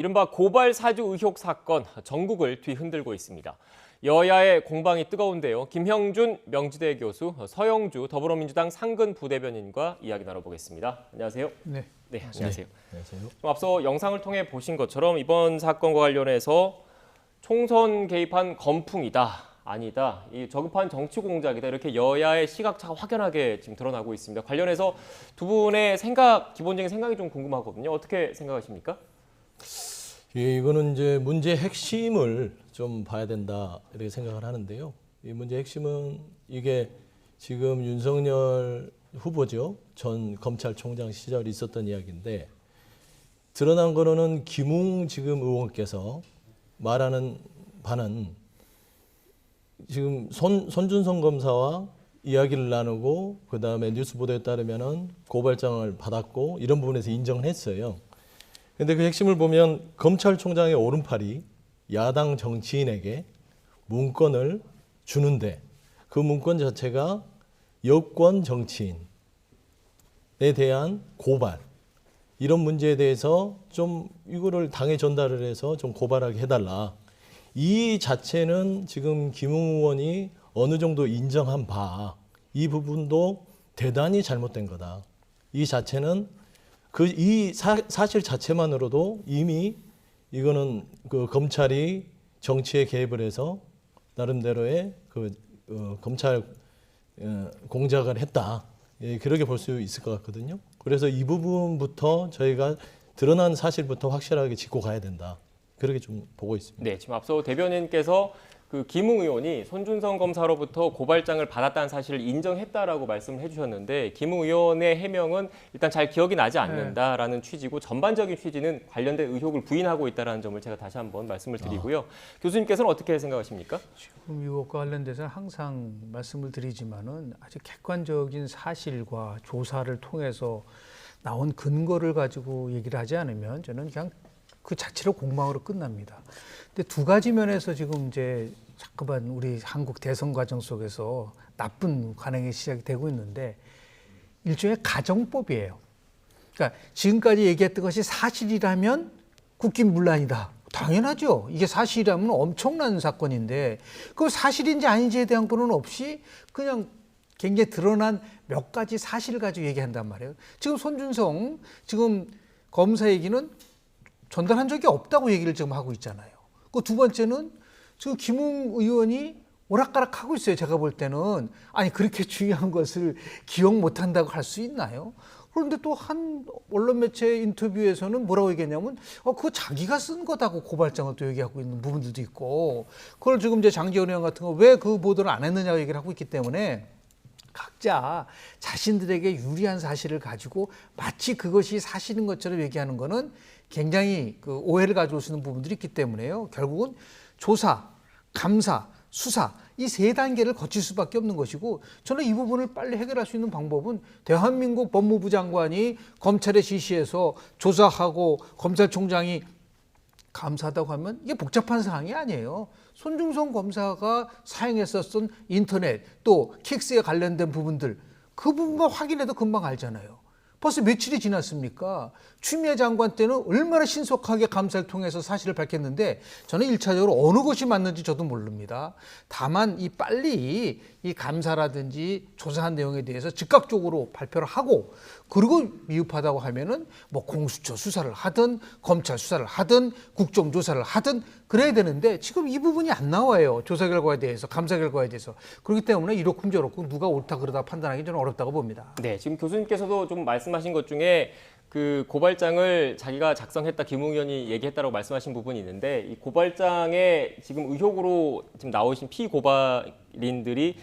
이른바 고발 사주 의혹 사건, 전국을 뒤흔들고 있습니다. 여야의 공방이 뜨거운데요. 김형준 명지대 교수, 서영주 더불어민주당 상근 부대변인과 이야기 나눠보겠습니다. 안녕하세요. 네. 네, 안녕하세요. 안녕하세요. 앞서 영상을 통해 보신 것처럼 이번 사건과 관련해서 총선 개입한 검풍이다. 아니다. 이 저급한 정치 공작이다. 이렇게 여야의 시각차가 확연하게 지금 드러나고 있습니다. 관련해서 두 분의 기본적인 생각이 좀 궁금하거든요. 어떻게 생각하십니까? 예, 이거는 이제 문제의 핵심을 좀 봐야 된다 이렇게 생각을 하는데요. 이 문제의 핵심은 이게 지금 윤석열 후보죠. 전 검찰총장 시절에 있었던 이야기인데 드러난 거로는 김웅 지금 의원께서 말하는 바는 지금 손준성 검사와 이야기를 나누고 그다음에 뉴스 보도에 따르면은 고발장을 받았고 이런 부분에서 인정을 했어요. 근데 그 핵심을 보면 검찰총장의 오른팔이 야당 정치인에게 문건을 주는데 그 문건 자체가 여권 정치인에 대한 고발 이런 문제에 대해서 좀 이거를 당에 전달을 해서 좀 고발하게 해달라. 이 자체는 지금 김웅 의원이 어느 정도 인정한 바 이 부분도 대단히 잘못된 거다. 이 자체는 이 사실 자체만으로도 이미 이거는 그 검찰이 정치에 개입을 해서 나름대로의 검찰 공작을 했다. 예, 그렇게 볼 수 있을 것 같거든요. 그래서 이 부분부터 저희가 드러난 사실부터 확실하게 짚고 가야 된다. 그렇게 좀 보고 있습니다. 네, 지금 앞서 대변인께서 그 김웅 의원이 손준성 검사로부터 고발장을 받았다는 사실을 인정했다라고 말씀을 해주셨는데 김웅 의원의 해명은 일단 잘 기억이 나지 않는다라는 취지고 전반적인 취지는 관련된 의혹을 부인하고 있다는 점을 제가 다시 한번 말씀을 드리고요. 교수님께서는 어떻게 생각하십니까? 지금 이것과 관련돼서는 항상 말씀을 드리지만은 아주 객관적인 사실과 조사를 통해서 나온 근거를 가지고 얘기를 하지 않으면 저는 그냥 그 자체로 공방으로 끝납니다. 근데 두 가지 면에서 지금 이제 자꾸만 우리 한국 대선 과정 속에서 나쁜 관행이 시작이 되고 있는데 일종의 가정법이에요. 그러니까 지금까지 얘기했던 것이 사실이라면 국기문란이다. 당연하죠. 이게 사실이라면 엄청난 사건인데 그 사실인지 아닌지에 대한 거는 없이 그냥 굉장히 드러난 몇 가지 사실을 가지고 얘기한단 말이에요. 지금 손준성 지금 검사 얘기는 전달한 적이 없다고 얘기를 지금 하고 있잖아요. 그 두 번째는 지금 김웅 의원이 오락가락하고 있어요. 제가 볼 때는. 아니 그렇게 중요한 것을 기억 못한다고 할 수 있나요? 그런데 또 한 언론 매체 인터뷰에서는 뭐라고 얘기했냐면 그거 자기가 쓴 거다고 고발장을 또 얘기하고 있는 부분들도 있고 그걸 지금 이제 장제원 의원 같은 거 왜 그 보도를 안 했느냐고 얘기를 하고 있기 때문에 각자 자신들에게 유리한 사실을 가지고 마치 그것이 사실인 것처럼 얘기하는 거는 굉장히 그 오해를 가져올 수 있는 부분들이 있기 때문에요. 결국은 조사, 감사, 수사 이 세 단계를 거칠 수밖에 없는 것이고 저는 이 부분을 빨리 해결할 수 있는 방법은 대한민국 법무부 장관이 검찰에 지시해서 조사하고 검찰총장이 감사하다고 하면 이게 복잡한 사항이 아니에요. 손준성 검사가 사용했었던 인터넷 또 킥스에 관련된 부분들 그 부분만 확인해도 금방 알잖아요. 벌써 며칠이 지났습니까? 추미애 장관 때는 얼마나 신속하게 감사를 통해서 사실을 밝혔는데 저는 1차적으로 어느 것이 맞는지 저도 모릅니다. 다만 빨리 이 감사라든지 조사한 내용에 대해서 즉각적으로 발표를 하고 그리고 미흡하다고 하면은 뭐 공수처 수사를 하든 검찰 수사를 하든 국정조사를 하든 그래야 되는데 지금 이 부분이 안 나와요. 조사 결과에 대해서 감사 결과에 대해서. 그렇기 때문에 이렇군 저렇군 누가 옳다 그러다 판단하기 저는 어렵다고 봅니다. 네, 지금 교수님께서도 좀 말씀하신 것 중에 그 고발장을 자기가 작성했다 김웅 의원이 얘기했다라고 말씀하신 부분이 있는데 이 고발장에 지금 의혹으로 지금 나오신 피고발인들이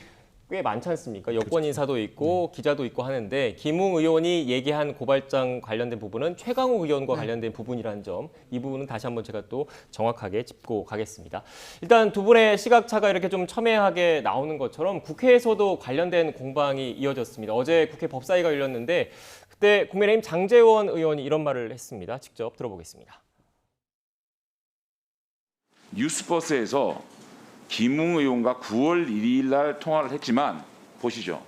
꽤 많지 않습니까? 여권 인사도 있고 기자도 있고 하는데 김웅 의원이 얘기한 고발장 관련된 부분은 최강욱 의원과 관련된 부분이라는 점, 이 부분은 다시 한번 제가 또 정확하게 짚고 가겠습니다. 일단 두 분의 시각차가 이렇게 좀 첨예하게 나오는 것처럼 국회에서도 관련된 공방이 이어졌습니다. 어제 국회 법사위가 열렸는데 그때 국민의힘 장제원 의원이 이런 말을 했습니다. 직접 들어보겠습니다. 뉴스버스에서 김웅 의원과 9월 1일 날 통화를 했지만 보시죠.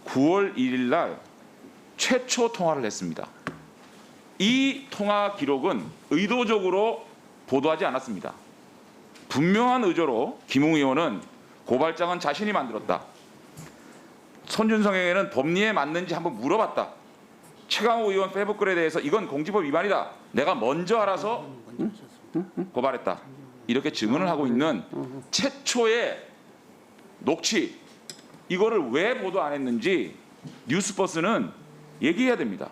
9월 1일 날 최초 통화를 했습니다. 이 통화 기록은 의도적으로 보도하지 않았습니다. 분명한 의도로 김웅 의원은 고발장은 자신이 만들었다. 손준성에게는 법리에 맞는지 한번 물어봤다. 최강욱 의원 페이북 글에 대해서 이건 공직법 위반이다. 내가 먼저 알아서 고발했다. 이렇게 증언을 하고 있는 최초의 녹취, 이거를 왜 보도 안 했는지 뉴스버스는 얘기해야 됩니다.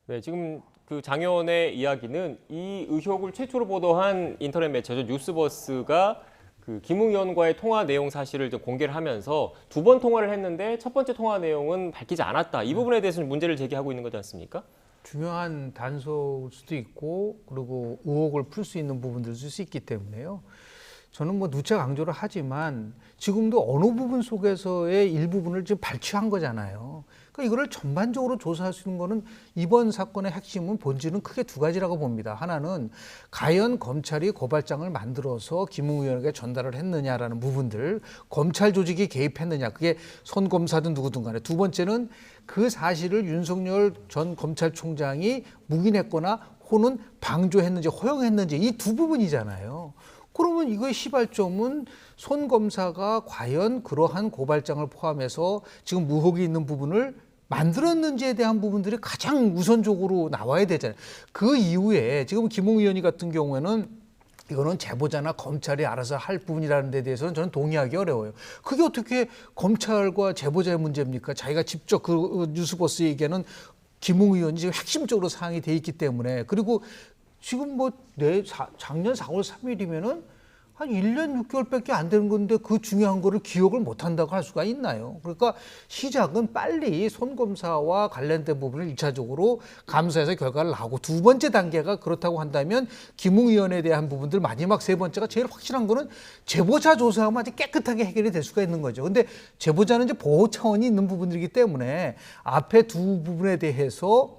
네, 지금 그 장 의원의 이야기는 이 의혹을 최초로 보도한 인터넷 매체죠. 뉴스버스가 그 김웅 의원과의 통화 내용 사실을 좀 공개를 하면서 두 번 통화를 했는데 첫 번째 통화 내용은 밝히지 않았다. 이 부분에 대해서는 문제를 제기하고 있는 거지 않습니까? 중요한 단서일 수도 있고 그리고 의혹을 풀 수 있는 부분들일 수 있기 때문에요. 저는 뭐 누차 강조를 하지만 지금도 어느 부분 속에서의 일부분을 지금 발췌한 거잖아요. 그러니까 이거를 전반적으로 조사할 수 있는 거는 이번 사건의 핵심은 본질은 크게 두 가지라고 봅니다. 하나는 과연 검찰이 고발장을 만들어서 김웅 의원에게 전달을 했느냐라는 부분들, 검찰 조직이 개입했느냐, 그게 손 검사든 누구든 간에. 두 번째는 그 사실을 윤석열 전 검찰총장이 묵인했거나 혹은 방조했는지 허용했는지 이 두 부분이잖아요. 그러면 이거의 시발점은 손 검사가 과연 그러한 고발장을 포함해서 지금 의혹이 있는 부분을 만들었는지에 대한 부분들이 가장 우선적으로 나와야 되잖아요. 그 이후에 지금 김웅 의원이 같은 경우에는 이거는 제보자나 검찰이 알아서 할 부분이라는 데 대해서는 저는 동의하기 어려워요. 그게 어떻게 검찰과 제보자의 문제입니까? 자기가 직접 그 뉴스버스 얘기하는 김웅 의원이 지금 핵심적으로 사항이 돼 있기 때문에. 그리고 지금 뭐 작년 4월 3일이면은 한 1년 6개월밖에 안 되는 건데 그 중요한 거를 기억을 못 한다고 할 수가 있나요? 그러니까 시작은 빨리 손 검사와 관련된 부분을 1차적으로 감사해서 결과를 나오고 두 번째 단계가 그렇다고 한다면 김웅 의원에 대한 부분들 마지막 세 번째가 제일 확실한 거는 제보자 조사하면 아주 깨끗하게 해결이 될 수가 있는 거죠. 근데 제보자는 이제 보호 차원이 있는 부분들이기 때문에 앞에 두 부분에 대해서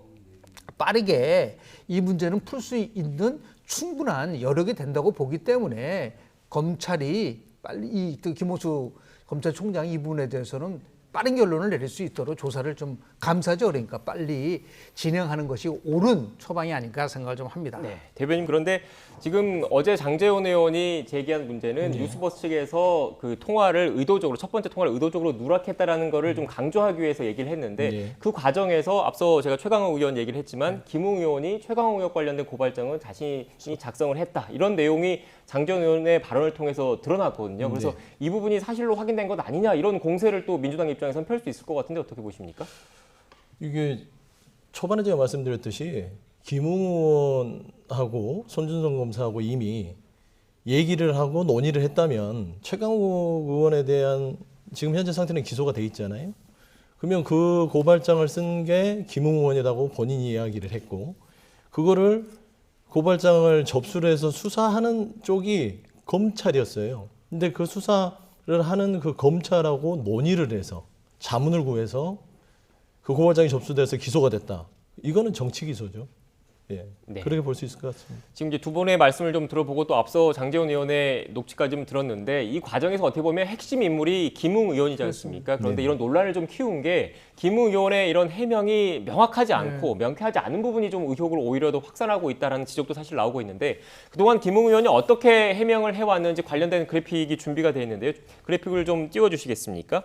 빠르게 이 문제는 풀 수 있는 충분한 여력이 된다고 보기 때문에 검찰이 빨리 이 김호수 검찰총장이 이 부분에 대해서는 빠른 결론을 내릴 수 있도록 조사를 좀 감사죠. 그러니까 빨리 진행하는 것이 옳은 처방이 아닐까 생각을 좀 합니다. 네, 대변인 그런데 지금 어제 장제원 의원이 제기한 문제는 뉴스버스 측에서 그 통화를 의도적으로 첫 번째 통화를 의도적으로 누락했다라는 거를 좀 강조하기 위해서 얘기를 했는데 그 과정에서 앞서 제가 최강욱 의원 얘기를 했지만 김웅 의원이 최강욱 의원 관련된 고발장은 자신이 작성을 했다. 이런 내용이 장제원 의원의 발언을 통해서 드러났거든요. 그래서 이 부분이 사실로 확인된 것 아니냐 이런 공세를 또 민주당 입장에서는 펼 수 있을 것 같은데 어떻게 보십니까? 이게 초반에 제가 말씀드렸듯이 김웅 의원하고 손준성 검사하고 이미 얘기를 하고 논의를 했다면 최강욱 의원에 대한 지금 현재 상태는 기소가 돼 있잖아요. 그러면 그 고발장을 쓴 게 김웅 의원이라고 본인이 이야기를 했고 그거를 고발장을 접수를 해서 수사하는 쪽이 검찰이었어요. 근데 그 수사를 하는 그 검찰하고 논의를 해서 자문을 구해서 그 고발장이 접수돼서 기소가 됐다. 이거는 정치 기소죠. 예, 네. 그렇게 볼 수 있을 것 같습니다. 지금 이제 두 분의 말씀을 좀 들어보고 또 앞서 장제원 의원의 녹취까지 좀 들었는데 이 과정에서 어떻게 보면 핵심 인물이 김웅 의원이지 않습니까? 그런데 이런 논란을 좀 키운 게 김웅 의원의 이런 해명이 명확하지 않고 명쾌하지 않은 부분이 좀 의혹을 오히려 더 확산하고 있다는 지적도 사실 나오고 있는데 그동안 김웅 의원이 어떻게 해명을 해왔는지 관련된 그래픽이 준비가 되어 있는데요. 그래픽을 좀 띄워주시겠습니까?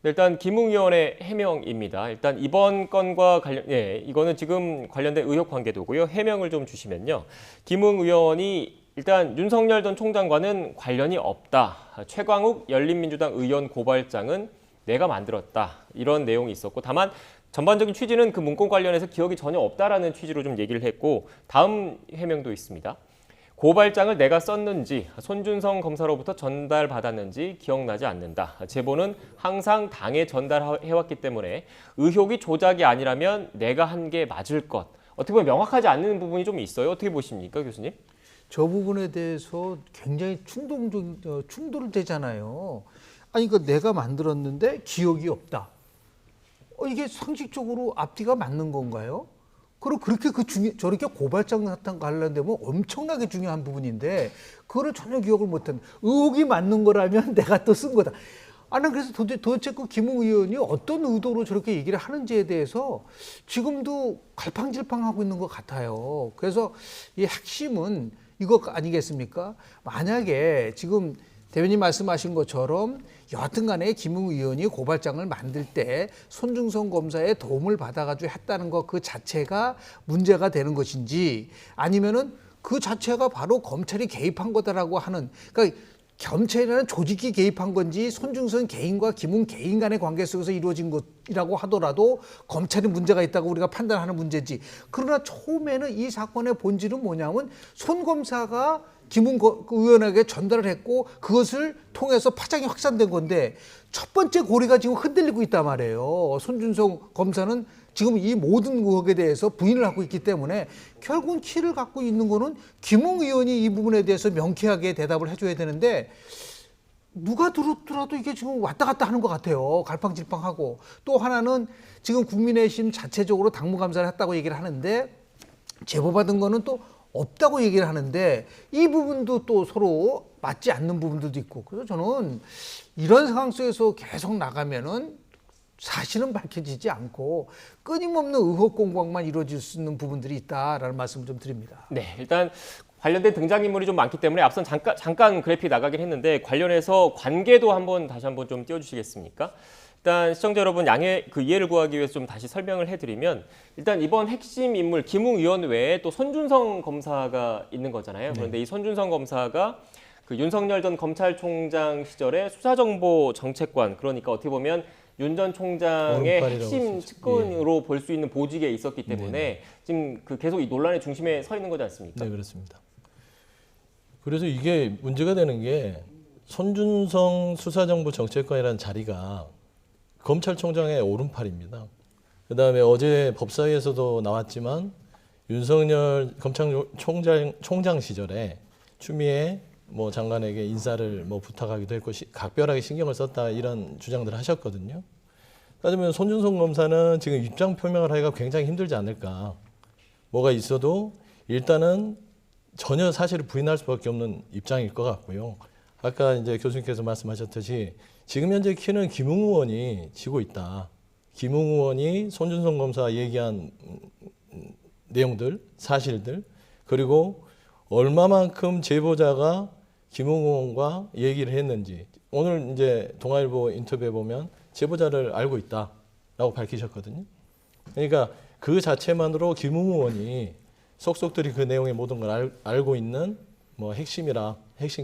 일단 김웅 의원의 해명입니다. 일단 이번 건과 이거는 지금 관련된 의혹 관계도고요. 해명을 좀 주시면요. 김웅 의원이 일단 윤석열 전 총장과는 관련이 없다. 최광욱 열린민주당 의원 고발장은 내가 만들었다. 이런 내용이 있었고 다만 전반적인 취지는 그 문건 관련해서 기억이 전혀 없다라는 취지로 좀 얘기를 했고 다음 해명도 있습니다. 고발장을 내가 썼는지 손준성 검사로부터 전달받았는지 기억나지 않는다. 제보는 항상 당에 전달해왔기 때문에 의혹이 조작이 아니라면 내가 한 게 맞을 것. 어떻게 보면 명확하지 않는 부분이 좀 있어요. 어떻게 보십니까, 교수님? 저 부분에 대해서 굉장히 충돌을 되잖아요. 아니 그러니까 내가 만들었는데 기억이 없다. 이게 상식적으로 앞뒤가 맞는 건가요? 그리고 그렇게 저렇게 고발장 같은 관련되면 엄청나게 중요한 부분인데 그거를 전혀 기억을 못한 의혹이 맞는 거라면 내가 또 쓴 거다. 난 그래서 도대체 그 김웅 의원이 어떤 의도로 저렇게 얘기를 하는지에 대해서 지금도 갈팡질팡하고 있는 것 같아요. 그래서 이 핵심은 이거 아니겠습니까? 만약에 지금 대변인 말씀하신 것처럼 여하튼 간에 김웅 의원이 고발장을 만들 때 손중성 검사의 도움을 받아가지고 했다는 것 그 자체가 문제가 되는 것인지 아니면은 그 자체가 바로 검찰이 개입한 거다라고 하는, 그러니까 검찰이라는 조직이 개입한 건지 손중성 개인과 김웅 개인 간의 관계 속에서 이루어진 것이라고 하더라도 검찰이 문제가 있다고 우리가 판단하는 문제지. 그러나 처음에는 이 사건의 본질은 뭐냐면 손 검사가 김웅 의원에게 전달을 했고 그것을 통해서 파장이 확산된 건데 첫 번째 고리가 지금 흔들리고 있단 말이에요. 손준성 검사는 지금 이 모든 의혹에 대해서 부인을 하고 있기 때문에 결국은 키를 갖고 있는 거는 김웅 의원이 이 부분에 대해서 명쾌하게 대답을 해줘야 되는데 누가 들었더라도 이게 지금 왔다 갔다 하는 것 같아요. 갈팡질팡하고. 또 하나는 지금 국민의힘 자체적으로 당무감사를 했다고 얘기를 하는데 제보받은 거는 또 없다고 얘기를 하는데 이 부분도 또 서로 맞지 않는 부분들도 있고, 그래서 저는 이런 상황 속에서 계속 나가면은 사실은 밝혀지지 않고 끊임없는 의혹 공방만 이루어질 수 있는 부분들이 있다라는 말씀을 좀 드립니다. 네, 일단 관련된 등장인물이 좀 많기 때문에 앞선 잠깐 그래픽 나가긴 했는데 관련해서 관계도 다시 한번 좀 띄워주시겠습니까? 일단 시청자 여러분 이해를 구하기 위해서 좀 다시 설명을 해드리면 일단 이번 핵심 인물 김웅 의원 외에 또 손준성 검사가 있는 거잖아요. 그런데 이 손준성 검사가 그 윤석열 전 검찰총장 시절에 수사정보 정책관, 그러니까 어떻게 보면 윤 전 총장의 핵심 측근으로 볼 수 있는 보직에 있었기 때문에 지금 계속 이 논란의 중심에 서 있는 거지 않습니까? 네, 그렇습니다. 그래서 이게 문제가 되는 게 손준성 수사정보 정책관이라는 자리가 검찰총장의 오른팔입니다. 그다음에 어제 법사위에서도 나왔지만 윤석열 검찰총장 시절에 추미애 장관에게 인사를 부탁하기도 했고 각별하게 신경을 썼다 이런 주장들을 하셨거든요. 따지면 손준성 검사는 지금 입장 표명을 하기가 굉장히 힘들지 않을까. 뭐가 있어도 일단은 전혀 사실을 부인할 수밖에 없는 입장일 것 같고요. 아까 이제 교수님께서 말씀하셨듯이 지금 현재 키는 김웅 의원이 지고 있다. 김웅 의원이 손준성 검사 얘기한 내용들, 사실들, 그리고 얼마만큼 제보자가 김웅 의원과 얘기를 했는지, 오늘 이제 동아일보 인터뷰에 보면 제보자를 알고 있다라고 밝히셨거든요. 그러니까 그 자체만으로 김웅 의원이 속속들이 그 내용의 모든 걸 알고 있는 핵심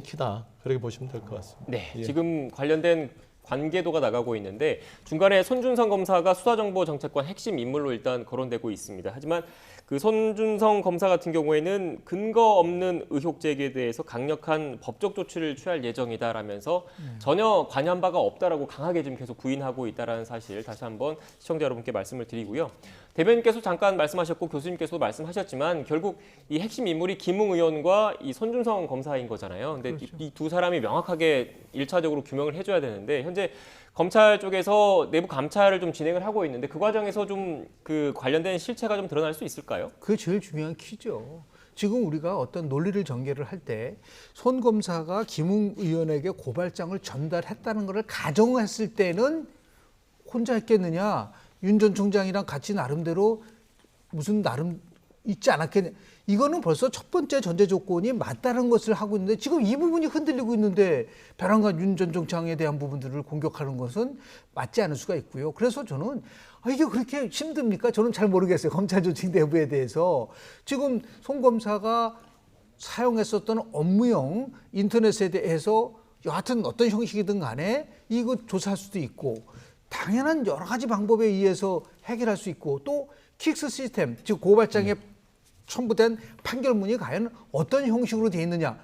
키다, 그렇게 보시면 될 것 같습니다. 네, 예. 지금 관련된 관계도가 나가고 있는데 중간에 손준성 검사가 수사정보정책관 핵심 인물로 일단 거론되고 있습니다. 하지만 그 손준성 검사 같은 경우에는 근거 없는 의혹 제기에 대해서 강력한 법적 조치를 취할 예정이다라면서 전혀 관여한 바가 없다라고 강하게 지금 계속 부인하고 있다라는 사실 다시 한번 시청자 여러분께 말씀을 드리고요. 대변인께서 잠깐 말씀하셨고 교수님께서도 말씀하셨지만 결국 이 핵심 인물이 김웅 의원과 이 손준성 검사인 거잖아요. 근데 그렇죠. 이 두 사람이 명확하게 1차적으로 규명을 해줘야 되는데 현재 검찰 쪽에서 내부 감찰을 좀 진행을 하고 있는데 그 과정에서 좀 그 관련된 실체가 좀 드러날 수 있을까요? 그게 제일 중요한 키죠. 지금 우리가 어떤 논리를 전개를 할 때 손 검사가 김웅 의원에게 고발장을 전달했다는 것을 가정했을 때는 혼자 했겠느냐, 윤 전 총장이랑 같이 나름대로 무슨 나름 있지 않았겠냐. 이거는 벌써 첫 번째 전제 조건이 맞다는 것을 하고 있는데 지금 이 부분이 흔들리고 있는데 벼랑간 윤 전 총장에 대한 부분들을 공격하는 것은 맞지 않을 수가 있고요. 그래서 저는 이게 그렇게 힘듭니까? 저는 잘 모르겠어요. 검찰 조직 내부에 대해서. 지금 송 검사가 사용했었던 업무용 인터넷에 대해서 여하튼 어떤 형식이든 간에 이거 조사할 수도 있고 당연한 여러 가지 방법에 의해서 해결할 수 있고 또 킥스 시스템, 즉 고발장에 첨부된 판결문이 과연 어떤 형식으로 되어 있느냐,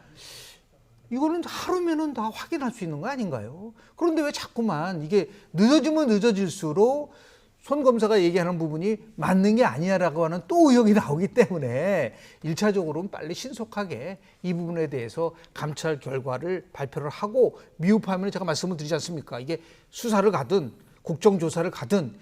이거는 하루면은 다 확인할 수 있는 거 아닌가요? 그런데 왜 자꾸만 이게 늦어지면 늦어질수록 손 검사가 얘기하는 부분이 맞는 게 아니야라고 하는 또 의혹이 나오기 때문에 1차적으로는 빨리 신속하게 이 부분에 대해서 감찰 결과를 발표를 하고 미흡하면 제가 말씀을 드리지 않습니까? 이게 수사를 가든 국정조사를 가든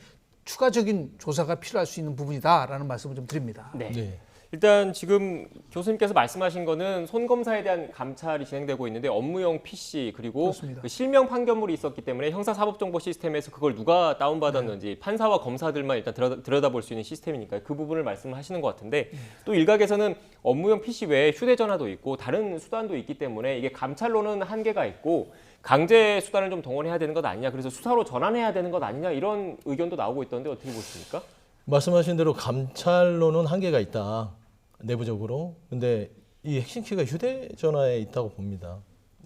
추가적인 조사가 필요할 수 있는 부분이다라는 말씀을 좀 드립니다. 네. 네. 일단 지금 교수님께서 말씀하신 거는 손 검사에 대한 감찰이 진행되고 있는데 업무용 PC 그리고 그렇습니다. 그 실명 판결물이 있었기 때문에 형사사법정보 시스템에서 그걸 누가 다운받았는지 판사와 검사들만 일단 들여다볼 수 있는 시스템이니까 그 부분을 말씀하시는 것 같은데 또 일각에서는 업무용 PC 외에 휴대전화도 있고 다른 수단도 있기 때문에 이게 감찰로는 한계가 있고 강제 수단을 좀 동원해야 되는 것 아니냐 그래서 수사로 전환해야 되는 것 아니냐 이런 의견도 나오고 있던데 어떻게 보십니까? 말씀하신 대로 감찰로는 한계가 있다. 내부적으로. 근데 이 핵심 키가 휴대전화에 있다고 봅니다.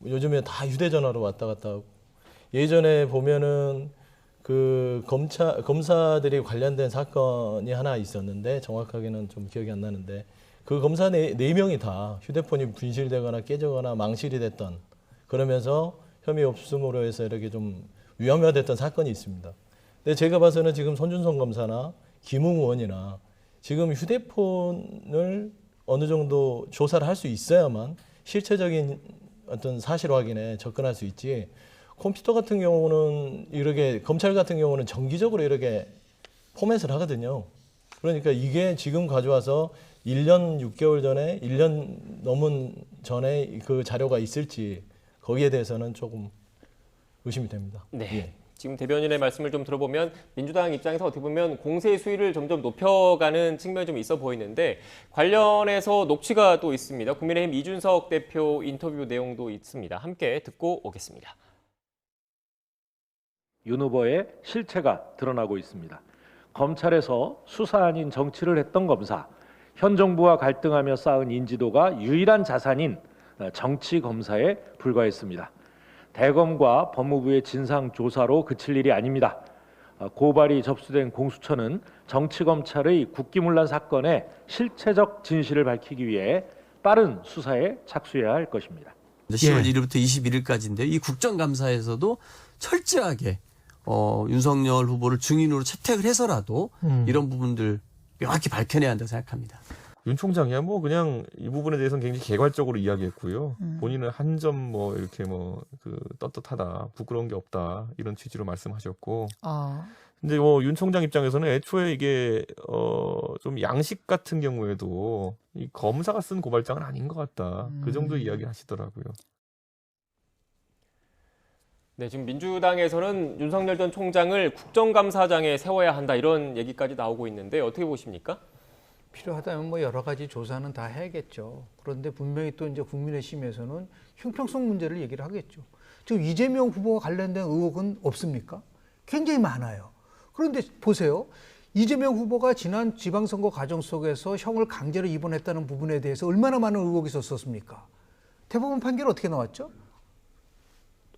요즘에 다 휴대전화로 왔다 갔다 하고 예전에 보면은 그 검사들이 관련된 사건이 하나 있었는데 정확하게는 좀 기억이 안 나는데 그 검사 네 명이 다 휴대폰이 분실되거나 깨지거나 망실이 됐던 그러면서 혐의 없음으로 해서 이렇게 좀 위험화됐던 사건이 있습니다. 근데 제가 봐서는 지금 손준성 검사나 김웅 의원이나 지금 휴대폰을 어느 정도 조사를 할 수 있어야만 실체적인 어떤 사실 확인에 접근할 수 있지. 컴퓨터 같은 경우는 이렇게 검찰 같은 경우는 정기적으로 이렇게 포맷을 하거든요. 그러니까 이게 지금 가져와서 1년 6개월 전에 1년 넘은 전에 그 자료가 있을지 거기에 대해서는 조금 의심이 됩니다. 네. 예. 지금 대변인의 말씀을 좀 들어보면 민주당 입장에서 어떻게 보면 공세 수위를 점점 높여가는 측면이 좀 있어 보이는데 관련해서 녹취가 또 있습니다. 국민의힘 이준석 대표 인터뷰 내용도 있습니다. 함께 듣고 오겠습니다. 윤 후보의 실체가 드러나고 있습니다. 검찰에서 수사 아닌 정치를 했던 검사, 현 정부와 갈등하며 쌓은 인지도가 유일한 자산인 정치 검사에 불과했습니다. 대검과 법무부의 진상조사로 그칠 일이 아닙니다. 고발이 접수된 공수처는 정치검찰의 국기문란 사건의 실체적 진실을 밝히기 위해 빠른 수사에 착수해야 할 것입니다. 10월 1일부터 21일까지인데 이 국정감사에서도 철저하게 윤석열 후보를 증인으로 채택을 해서라도 이런 부분들 명확히 밝혀내야 한다고 생각합니다. 윤 총장이야 뭐 그냥 이 부분에 대해서는 굉장히 개괄적으로 이야기했고요. 본인은 한 점 뭐 이렇게 뭐 그 떳떳하다, 부끄러운 게 없다 이런 취지로 말씀하셨고. 근데 뭐 윤 총장 입장에서는 애초에 이게 좀 양식 같은 경우에도 이 검사가 쓴 고발장은 아닌 것 같다. 그 정도 이야기하시더라고요. 네, 지금 민주당에서는 윤석열 전 총장을 국정감사장에 세워야 한다 이런 얘기까지 나오고 있는데 어떻게 보십니까? 필요하다면 뭐 여러 가지 조사는 다 해야겠죠. 그런데 분명히 또 이제 국민의힘에서는 형평성 문제를 얘기를 하겠죠. 지금 이재명 후보와 관련된 의혹은 없습니까? 굉장히 많아요. 그런데 보세요. 이재명 후보가 지난 지방선거 과정 속에서 형을 강제로 입원했다는 부분에 대해서 얼마나 많은 의혹이 있었습니까? 대법원 판결이 어떻게 나왔죠?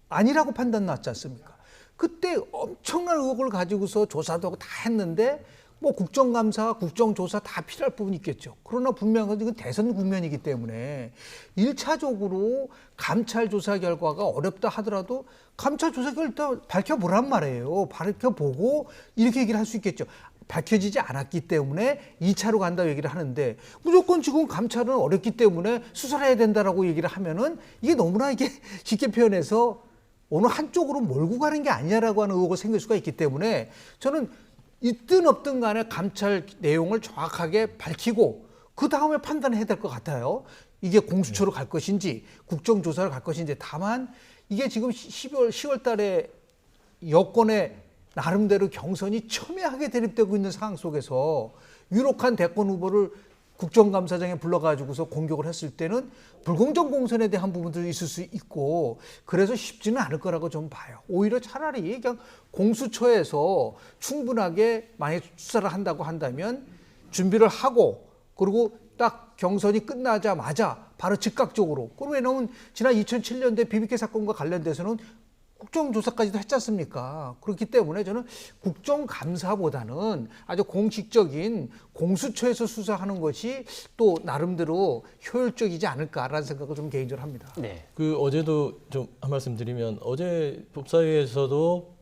아니라고 판단 났지 않습니까? 그때 엄청난 의혹을 가지고서 조사도 하고 다 했는데 뭐 국정감사, 국정조사 다 필요할 부분이 있겠죠. 그러나 분명한 건 이건 대선 국면이기 때문에 1차적으로 감찰 조사 결과가 어렵다 하더라도 감찰 조사 결과 밝혀보란 말이에요. 밝혀보고 이렇게 얘기를 할 수 있겠죠. 밝혀지지 않았기 때문에 2차로 간다고 얘기를 하는데 무조건 지금 감찰은 어렵기 때문에 수사를 해야 된다라고 얘기를 하면은 이게 너무나 이게 쉽게 표현해서 어느 한쪽으로 몰고 가는 게 아니냐라고 하는 의혹이 생길 수가 있기 때문에 저는 있든 없든 간에 감찰 내용을 정확하게 밝히고 그 다음에 판단해야 될 것 같아요. 이게 공수처로 갈 것인지 국정조사로 갈 것인지. 다만 이게 지금 10월 달에 여권의 나름대로 경선이 첨예하게 대립되고 있는 상황 속에서 유력한 대권 후보를 국정감사장에 불러가지고서 공격을 했을 때는 불공정 공천에 대한 부분들이 있을 수 있고 그래서 쉽지는 않을 거라고 좀 봐요. 오히려 차라리 그냥 공수처에서 충분하게 만약 수사를 한다고 한다면 준비를 하고 그리고 딱 경선이 끝나자마자 바로 즉각적으로. 왜냐하면 지난 2007년대 BBK 사건과 관련돼서는 국정조사까지도 했지 않습니까? 그렇기 때문에 저는 국정감사보다는 아주 공식적인 공수처에서 수사하는 것이 또 나름대로 효율적이지 않을까라는 생각을 좀 개인적으로 합니다. 네. 그 어제도 좀 한 말씀 드리면 어제 법사위에서도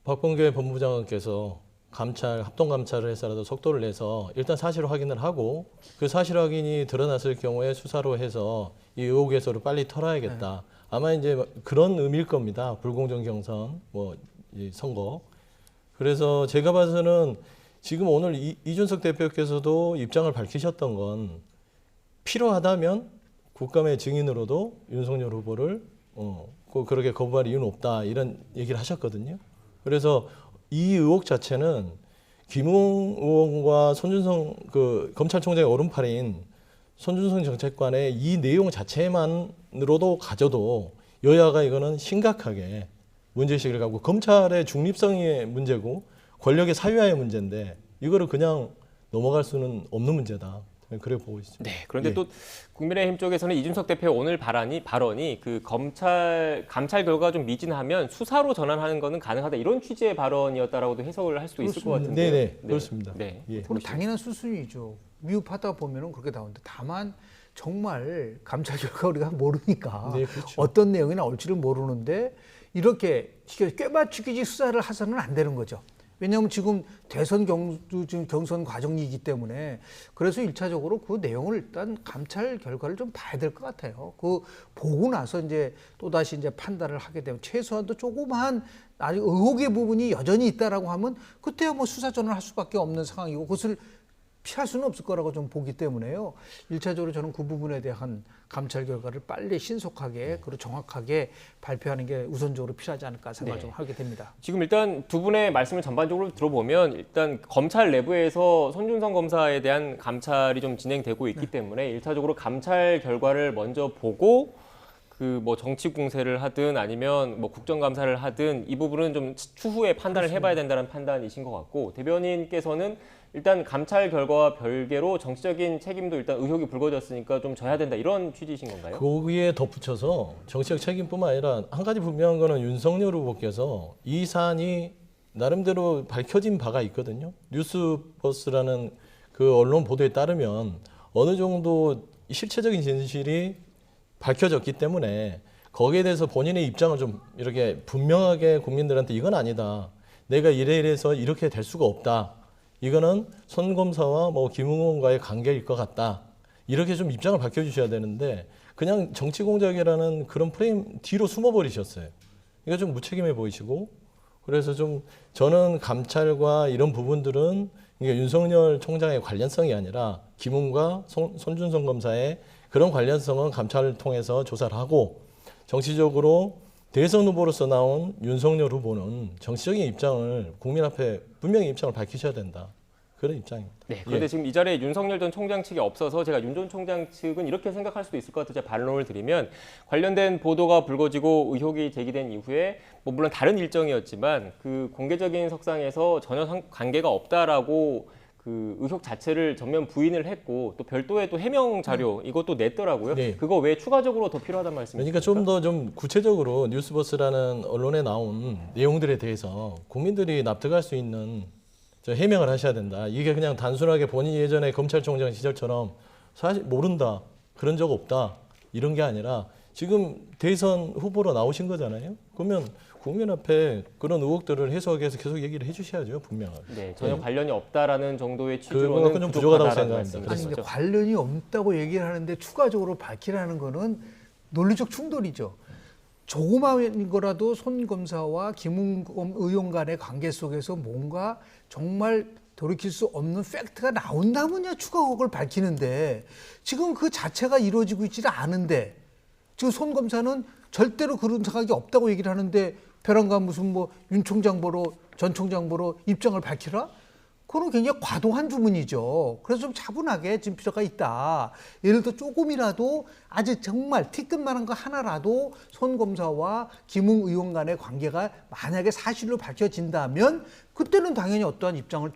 박범계 법무부 장관께서 합동 감찰을 해서라도 속도를 내서 일단 사실 확인을 하고 그 사실 확인이 드러났을 경우에 수사로 해서 이 의혹 해소를 빨리 털어야겠다. 네. 아마 이제 그런 의미일 겁니다. 불공정 경선, 이 선거. 그래서 제가 봐서는 지금 오늘 이준석 대표께서도 입장을 밝히셨던 건 필요하다면 국감의 증인으로도 윤석열 후보를 꼭 그렇게 거부할 이유는 없다 이런 얘기를 하셨거든요. 그래서 이 의혹 자체는 김웅 의원과 손준성 그 검찰총장의 오른팔인 손준성 정책관의 이 내용 자체만으로도 가져도 여야가 이거는 심각하게 문제의식을 갖고 검찰의 중립성의 문제고 권력의 사유화의 문제인데 이거를 그냥 넘어갈 수는 없는 문제다. 그래 보고 있습니다. 네. 그런데 또 국민의힘 쪽에서는 이준석 대표의 오늘 발언이 그 감찰 결과가 좀 미진하면 수사로 전환하는 것은 가능하다 이런 취지의 발언이었다라고도 해석을 할 수도 있을 것 같은데요. 네, 그렇습니다. 네. 그럼 당연한 수순이죠. 미흡하다 보면은 그렇게 나오는데 다만 정말 감찰 결과 우리가 모르니까 네, 그렇죠. 어떤 내용이 나올지를 모르는데 이렇게 꿰맞추기지 수사를 해서는 안 되는 거죠. 왜냐하면 지금 대선 경선 과정이기 때문에 그래서 1차적으로 그 내용을 일단 감찰 결과를 좀 봐야 될 것 같아요. 그 보고 나서 이제 또다시 이제 판단을 하게 되면 최소한도 조그마한 아직 의혹의 부분이 여전히 있다라고 하면 그때야 뭐 수사 전환할 수밖에 없는 상황이고 그것을 피할 수는 없을 거라고 좀 보기 때문에요. 1차적으로 저는 그 부분에 대한 감찰 결과를 빨리 신속하게 그리고 정확하게 발표하는 게 우선적으로 필요하지 않을까 생각을 좀 하게 됩니다. 지금 일단 두 분의 말씀을 전반적으로 들어보면 일단 검찰 내부에서 손준성 검사에 대한 감찰이 좀 진행되고 있기 때문에 1차적으로 감찰 결과를 먼저 보고 그 뭐 정치 공세를 하든 아니면 뭐 국정감사를 하든 이 부분은 좀 추후에 판단을 해봐야 된다는 판단이신 것 같고 대변인께서는 일단 감찰 결과와 별개로 정치적인 책임도 일단 의혹이 불거졌으니까 좀 져야 된다 이런 취지이신 건가요? 거기에 덧붙여서 정치적 책임뿐만 아니라 한 가지 분명한 거는 윤석열 후보께서 이 사안이 나름대로 밝혀진 바가 있거든요. 뉴스버스라는 그 언론 보도에 따르면 어느 정도 실체적인 진실이 밝혀졌기 때문에 거기에 대해서 본인의 입장을 좀 이렇게 분명하게 국민들한테 이건 아니다. 내가 이래서 이렇게 될 수가 없다. 이거는 손 검사와 뭐 김웅 의원과의 관계일 것 같다. 이렇게 좀 입장을 밝혀주셔야 되는데 그냥 정치 공작이라는 그런 프레임 뒤로 숨어버리셨어요. 이거 좀 무책임해 보이시고 그래서 좀 저는 감찰과 이런 부분들은 이게 윤석열 총장의 관련성이 아니라 김웅과 손준성 검사의 그런 관련성은 감찰을 통해서 조사를 하고 정치적으로 대선 후보로서 나온 윤석열 후보는 정치적인 입장을 국민 앞에 분명히 입장을 밝히셔야 된다. 그런 입장입니다. 네, 그런데 지금 이 자리에 윤석열 전 총장 측이 없어서 제가 윤 전 총장 측은 이렇게 생각할 수도 있을 것 같아서 제가 반론을 드리면 관련된 보도가 불거지고 의혹이 제기된 이후에 뭐 물론 다른 일정이었지만 그 공개적인 석상에서 전혀 관계가 없다라고 그 의혹 자체를 전면 부인을 했고 또 별도의 또 해명 자료 이것도 냈더라고요. 네. 그거 왜 추가적으로 더 필요하단 말씀이십니까? 그러니까 좀 더 좀 구체적으로 뉴스버스라는 언론에 나온 내용들에 대해서 국민들이 납득할 수 있는 해명을 하셔야 된다. 이게 그냥 단순하게 본인이 예전에 검찰총장 시절처럼 사실 모른다, 그런 적 없다 이런 게 아니라 지금 대선 후보로 나오신 거잖아요. 그러면 국민 앞에 그런 의혹들을 해석해서 계속 얘기를 해주셔야죠, 분명하게. 네, 전혀 관련이 없다라는 정도의 취지로는 그건 좀 부족하다고 부족하다라는 생각합니다. 아니 근데 말씀이시죠. 관련이 없다고 얘기를 하는데 추가적으로 밝히라는 거는 논리적 충돌이죠. 조그마한 거라도 손 검사와 김웅 의원 간의 관계 속에서 뭔가 정말 돌이킬 수 없는 팩트가 나온다면야 추가 그걸 밝히는데 지금 그 자체가 이루어지고 있지 않은데 지금 손 검사는 절대로 그런 생각이 없다고 얘기를 하는데 벼랑간 무슨 뭐 윤 총장 보러 전 총장 보러 입장을 밝히라? 그건 굉장히 과도한 주문이죠. 그래서 좀 차분하게 지금 필요가 있다. 예를 들어 조금이라도 아주 정말 티끌만한 거 하나라도 손 검사와 김웅 의원 간의 관계가 만약에 사실로 밝혀진다면 그때는 당연히 어떠한 입장을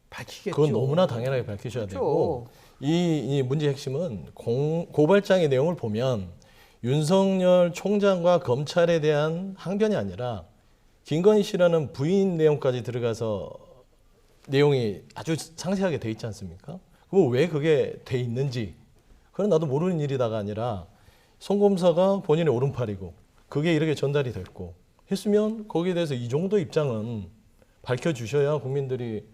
밝히겠죠. 그건 너무나 당연하게 밝히셔야 그렇죠. 되고 이 문제의 핵심은 고발장의 내용을 보면 윤석열 총장과 검찰에 대한 항변이 아니라 김건희 씨라는 부인 내용까지 들어가서 내용이 아주 상세하게 돼 있지 않습니까? 그럼 왜 그게 돼 있는지 그건 나도 모르는 일이다가 아니라 송 검사가 본인의 오른팔이고 그게 이렇게 전달이 됐고 했으면 거기에 대해서 이 정도 입장은 밝혀주셔야 국민들이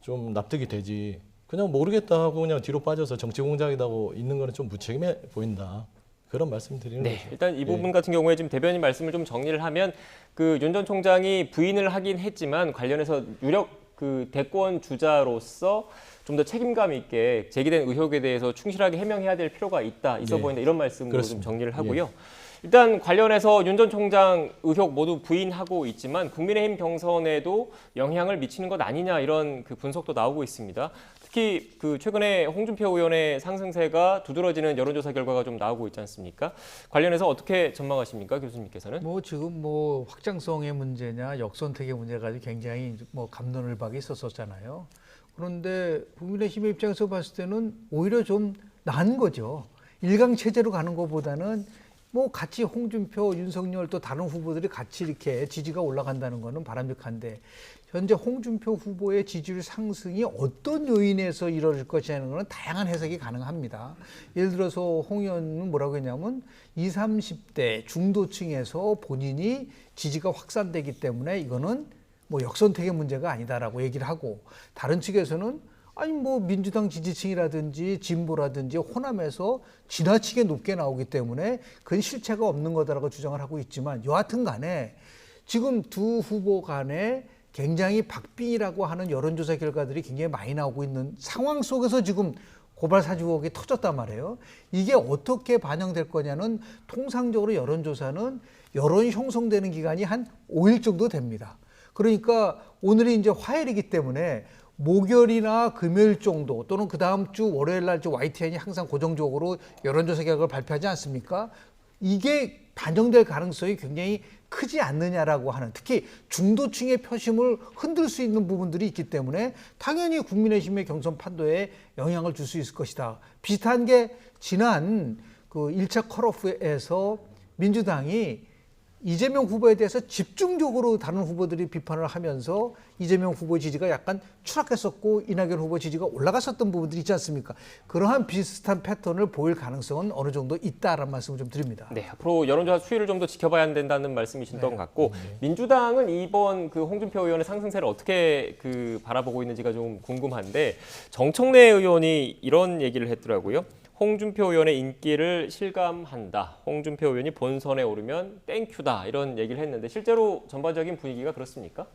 좀 납득이 되지. 그냥 모르겠다 하고 그냥 뒤로 빠져서 정치 공작이라고 있는 거는 좀 무책임해 보인다. 그런 말씀 드리는 네, 거죠. 일단 이 부분 같은 경우에 지금 대변인 말씀을 좀 정리를 하면 그 윤 전 총장이 부인을 하긴 했지만 관련해서 유력 그 대권 주자로서 좀 더 책임감 있게 제기된 의혹에 대해서 충실하게 해명해야 될 필요가 있어 예. 보인다 이런 말씀으로 좀 그렇습니다. 정리를 하고요. 일단 관련해서 윤 전 총장 의혹 모두 부인하고 있지만 국민의힘 경선에도 영향을 미치는 것 아니냐 이런 그 분석도 나오고 있습니다. 특히 그 최근에 홍준표 의원의 상승세가 두드러지는 여론조사 결과가 좀 나오고 있지 않습니까? 관련해서 어떻게 전망하십니까, 교수님께서는? 뭐 지금 뭐 확장성의 문제냐 역선택의 문제가 굉장히 뭐 갑론을박이 있었었잖아요. 그런데 국민의힘의 입장에서 봤을 때는 오히려 좀 나은 거죠. 일강 체제로 가는 것보다는 뭐 같이 홍준표, 윤석열 또 다른 후보들이 같이 이렇게 지지가 올라간다는 거는 바람직한데 현재 홍준표 후보의 지지율 상승이 어떤 요인에서 이루어질 것이냐는 것은 다양한 해석이 가능합니다. 예를 들어서 홍 의원은 뭐라고 했냐면 20, 30대 중도층에서 본인이 지지가 확산되기 때문에 이거는 뭐 역선택의 문제가 아니다라고 얘기를 하고 다른 측에서는 아니 뭐 민주당 지지층이라든지 진보라든지 호남에서 지나치게 높게 나오기 때문에 그건 실체가 없는 거다라고 주장을 하고 있지만 여하튼 간에 지금 두 후보 간에 굉장히 박빙이라고 하는 여론조사 결과들이 굉장히 많이 나오고 있는 상황 속에서 지금 고발 사주 의혹이 터졌단 말이에요. 이게 어떻게 반영될 거냐는 통상적으로 여론조사는 여론이 형성되는 기간이 한 5일 정도 됩니다. 그러니까 오늘이 이제 화요일이기 때문에 목요일이나 금요일 정도 또는 그 다음 주 월요일 날 YTN이 항상 고정적으로 여론조사 결과를 발표하지 않습니까? 이게 반영될 가능성이 굉장히 크지 않느냐라고 하는 특히 중도층의 표심을 흔들 수 있는 부분들이 있기 때문에 당연히 국민의힘의 경선 판도에 영향을 줄 수 있을 것이다. 비슷한 게 지난 그 1차 컷오프에서 민주당이 이재명 후보에 대해서 집중적으로 다른 후보들이 비판을 하면서 이재명 후보 지지가 약간 추락했었고 이낙연 후보 지지가 올라갔었던 부분들이 있지 않습니까? 그러한 비슷한 패턴을 보일 가능성은 어느 정도 있다라는 말씀을 좀 드립니다. 네, 앞으로 여론조사 추이를 좀 더 지켜봐야 된다는 말씀이신 것 같고 민주당은 이번 그 홍준표 의원의 상승세를 어떻게 그 바라보고 있는지가 좀 궁금한데 정청래 의원이 이런 얘기를 했더라고요. 홍준표 의원의 인기를 실감한다. 홍준표 의원이 본선에 오르면 땡큐다. 이런 얘기를 했는데 실제로 전반적인 분위기가 그렇습니까?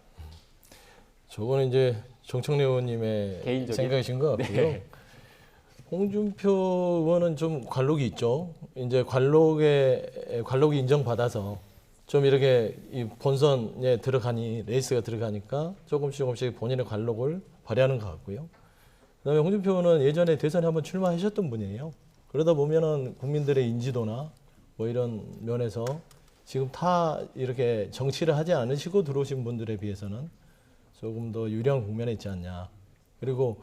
저거는 이제 정청래 의원님의 개인적인? 생각이신 것 같고요. 네. 홍준표 의원은 좀 관록이 있죠. 이제 관록이 인정받아서 좀 이렇게 이 본선에 들어가니 레이스가 들어가니까 조금씩 본인의 관록을 발휘하는 것 같고요. 그다음에 홍준표 의원은 예전에 대선에 한번 출마하셨던 분이에요. 그러다 보면은 국민들의 인지도나 뭐 이런 면에서 지금 다 이렇게 정치를 하지 않으시고 들어오신 분들에 비해서는 조금 더 유리한 국면에 있지 않냐. 그리고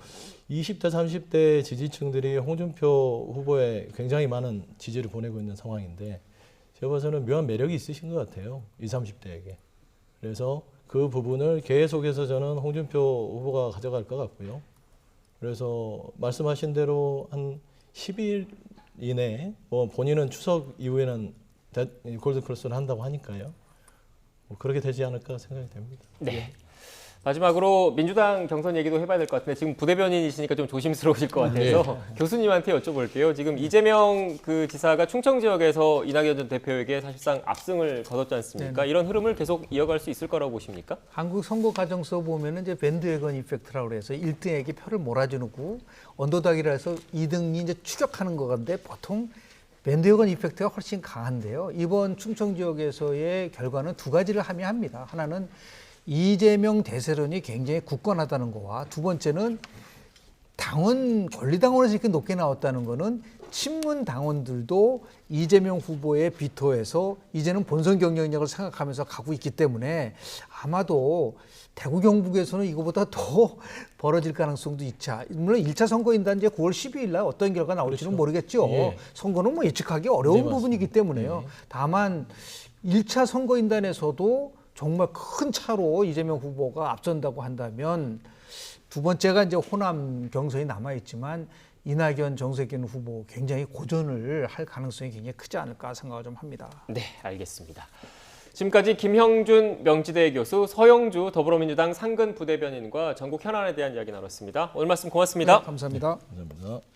20대, 30대 지지층들이 홍준표 후보에 굉장히 많은 지지를 보내고 있는 상황인데 제가 봐서는 묘한 매력이 있으신 것 같아요. 20, 30대에게. 그래서 그 부분을 계속해서 저는 홍준표 후보가 가져갈 것 같고요. 그래서 말씀하신 대로 한 10일 이내에 뭐 본인은 추석 이후에는 골든크로스를 한다고 하니까요. 뭐 그렇게 되지 않을까 생각이 됩니다. 네. 마지막으로 민주당 경선 얘기도 해봐야 될 것 같은데 지금 부대변인이시니까 좀 조심스러우실 것 같아서 교수님한테 여쭤볼게요. 지금 이재명 그 지사가 충청 지역에서 이낙연 전 대표에게 사실상 압승을 거뒀지 않습니까? 이런 흐름을 계속 이어갈 수 있을 거라고 보십니까? 한국 선거 과정서 보면은 이제 밴드웨건 이펙트라고 해서 1등에게 표를 몰아주고 언더닥이라 해서 2등이 이제 추격하는 것 같은데 보통 밴드웨건 이펙트가 훨씬 강한데요. 이번 충청 지역에서의 결과는 두 가지를 함의합니다. 하나는 이재명 대세론이 굉장히 굳건하다는 거와 두 번째는 당원 권리당원에서 이렇게 높게 나왔다는 거는 친문 당원들도 이재명 후보의 비토에서 이제는 본선 경쟁력을 생각하면서 가고 있기 때문에 아마도 대구 경북에서는 이거보다 더 벌어질 가능성도 있지. 물론 1차 선거인단 이제 9월 12일 날 어떤 결과 나올지는 모르겠죠. 선거는 뭐 예측하기 어려운 부분이기 때문에요. 다만 1차 선거인단에서도 정말 큰 차로 이재명 후보가 앞선다고 한다면 두 번째가 이제 호남 경선이 남아있지만 이낙연, 정세균 후보 굉장히 고전을 할 가능성이 굉장히 크지 않을까 생각을 좀 합니다. 네, 알겠습니다. 지금까지 김형준 명지대 교수, 서영주 더불어민주당 상근 부대변인과 전국 현안에 대한 이야기 나눴습니다. 오늘 말씀 고맙습니다. 네, 감사합니다. 감사합니다.